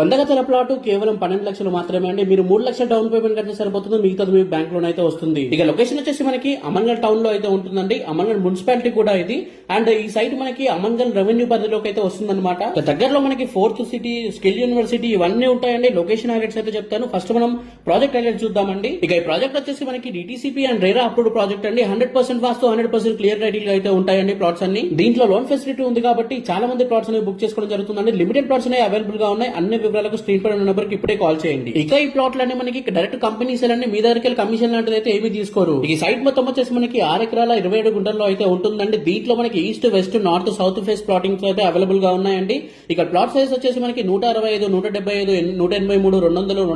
100 గజాల ప్లాట్ కేవలం 12 లక్షలు మాత్రమే అండి. మీరు 3 లక్షల డౌన్ పేమెంట్ కడితే సరిపోతుంది, మిగతాది మీ బ్యాంక్ లోన్ అయితే వస్తుంది. ఇక లొకేషన్ వచ్చేసి మనకి అమన్గల్ టౌన్ లో అయితే ఉంటుందండి. అమన్గల్ మున్సిపాలిటీ కూడా ఇది. అండ్ ఈ సైట్ మనకి అమన్గల్ రెవెన్యూ పరిధిలోకి అయితే వస్తుందన్నమాట. దగ్గరలో మనకి 4th సిటీ, స్కిల్ యూనివర్సిటీ ఇవన్నీ ఉంటాయండి. లొకేషన్ హైలైట్స్ అయితే చెప్తాను. ఫస్ట్ మనం ప్రాజెక్ట్ హైలైట్స్ చూద్దామండి. ఇక ఈ ప్రాజెక్ట్ వచ్చేసి మనకి DTCP and RERA approved project అండి. 100% వాస్తు, 100% క్లియర్ టైటిల్ అయితే ఉంటాయండి ప్లాట్స్ అన్ని. దీంట్లో లోన్ ఫెసిలిటీ ఉంది కాబట్టి చాలా మంది ప్లాట్స్ అనేవి బుక్ చేసుకోవడం జరుగుతుందండి. లిమిటెడ్ ప్లాట్స్ అనేవి అవైలబుల్ గా ఉన్నాయి. అన్ని వివరాలకు స్క్రీన్ పై నెంబర్ కి ఇప్పుడే కాల్ చేయండి. ఇక ఈ ప్లాట్ లన్నీ మనకి డైరెక్ట్ కంపెనీస్ అన్ని మీ దగ్గరికి కమిషన్ లాంటిది అయితే ఏమీ తీసుకోరు. ఈ సైట్ మొత్తం వచ్చేసి మనకి 6 ఎకరాల 27 గుంటల్లో అయితే ఉంటుందండి. దీంట్లో మనకి east, west, north, south face plottings అయితే అవైలబుల్ గా ఉన్నాయండి. ఇక ప్లాట్ సైజ్ వచ్చేసి మనకి 165, 175, 183, 200,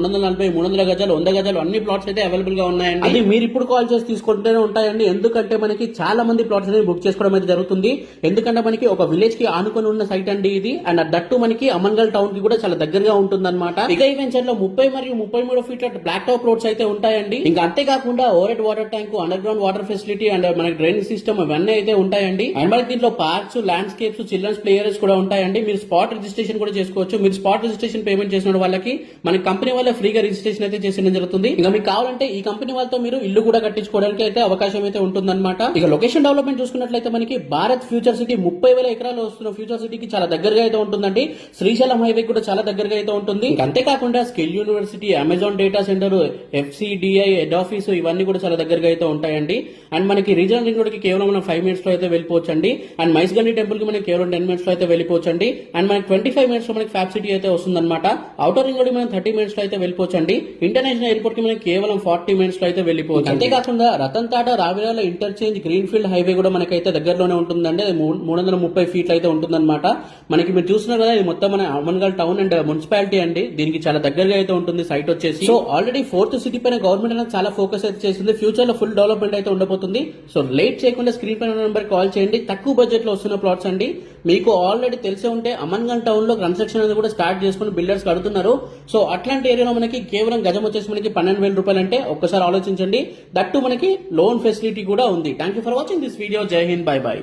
240, 300 గజాలు, 100 గజాలు అన్ని ప్లాట్స్ అయితే అవైలబుల్ గా ఉన్నాయండి. అది మీరు ఇప్పుడు కాల్ చేసి తీసుకుంటూనే ఉంటాయండి. ఎందుకంటే మనకి చాలా మంది ప్లాట్స్ అనేది బుక్ చేసుకోవడం అయితే జరుగుతుంది. ఎందుకంటే మనకి ఒక విలేజ్ కి ఆనుకొని ఉన్న సైట్ అండి ఇది. అండ్ దట్టు మనకి అమన్గల్ టౌన్ కి కూడా చాలా దగ్గరగా ఉంటుందన్నమాట. ఇక ఈ వెంచర్ లో 30 మరియు 33 ఫీట్ల బ్లాక్ టాప్ రోడ్స్ అయితే ఉంటాయండి. ఇంకా అంతేకాకుండా overhead water tank, underground water facility and మనకి డ్రైనేజ్ సిస్టమ్ ఇవన్నీ అయితే ఉంటాయండి. అండ్ మనకి దీంట్లో parks, landscapes, childrens play areas కూడా ఉంటాయండి. మీరు స్పాట్ రిజిస్ట్రేషన్ కూడా చేసుకోవచ్చు. మీరు స్పాట్ రిజిస్ట్రేషన్ పేమెంట్ చేసిన వాళ్ళకి మన కంపెనీ వాళ్ళ ఫ్రీగా రిజిస్ట్రేషన్ అయితే చేసిన జరుగుతుంది. ఇంకా మీకు కావాలంటే ఈ కంపెనీ వాళ్ళతో మీరు ఇల్లు కూడా కట్టించుకోవడానికి అయితే అవకాశం అయితే ఉంటుందన్నమాట. ఇక లొకేషన్ డెవలప్మెంట్ చూసుకున్నట్లయితే మనకి భారత్ ఫ్యూచర్ సిటీ 30,000 ఎకరాలు వస్తున్న ఫ్యూచర్ సిటీకి చాలా దగ్గరగా అయితే ఉంటుందండి. శ్రీశైలం హైవే కూడా చాలా దగ్గరగా అయితే ఉంటుంది. అంతేకాకుండా skill university, Amazon data centre, FCDI head office ఇవన్నీ కూడా చాలా దగ్గరగా అయితే ఉంటాయండి. అండ్ మనకి రీజనల్ రింగ్ రోడ్ కి కేవలం మనం 5 మినిట్స్ లో అయితే వెళ్ళిపోవచ్చు అండి. అండ్ మైస్గండి టెంపుల్ కి మనకి కేవలం 10 మినిట్స్ లో అయితే వెళ్ళిపోవచ్చు అండి. అండ్ మనకి 25 మినిట్స్ లో మనకి ఫ్యాబ్ సిటీ అయితే వస్తుందన్నమాట. అవుటర్ రింగ్ రోడ్ మనం 30 మినిట్స్ లో అయితే వెళ్ళిపోవచ్చు అండి. ఇంటర్నేషనల్ ఎయిర్పోర్ట్ కి మనకి కేవలం 40 మినిట్స్ లో అయితే వెళ్ళిపోవచ్చు. అంతేకాకుండా Ratan Tata Ravirala interchange green field highway కూడా మనకైతే దగ్గరలోనే ఉంటుందండి. 330 ఫీట్లు అయితే ఉంటుందన్నమాట. మనకి మీరు చూస్తున్నారు కదా, ఇది మొత్తం మన అమన్గల్ టౌన్ అండ్ మున్సిపాలిటీ అండి. దీనికి చాలా దగ్గరగా అయితే ఉంటుంది సైట్ వచ్చేసి. సో ఆల్రెడీ 4th సిటీ పైన గవర్నమెంట్ అనేది చాలా ఫోకస్ అయితే చేసింది. ఫ్యూచర్ లో ఫుల్ డెవలప్మెంట్ అయితే ఉండబోతుంది. సో లేట్ చేయకుండా స్క్రీన్ పైన నెంబర్ కాల్ చేయండి. తక్కువ బడ్జెట్ లో వస్తున్న ప్లాట్స్ అండి. మీకు ఆల్రెడీ తెలిసే ఉంటే అమన్గల్ టౌన్ లో కన్స్ట్రక్షన్ అనేది కూడా స్టార్ట్ చేసుకుని బిల్డర్స్ కడుతున్నారు. సో అట్లాంటి ఏరియాలో మనకి కేవలం గజం వచ్చేసి మనకి 12,000 రూపాయలు అంటే ఒక్కసారి ఆలోచించండి. దట్టు మనకి లోన్ ఫెసిలిటీ కూడా ఉంది. Thank you for watching this video. జై హింద్, బై బై.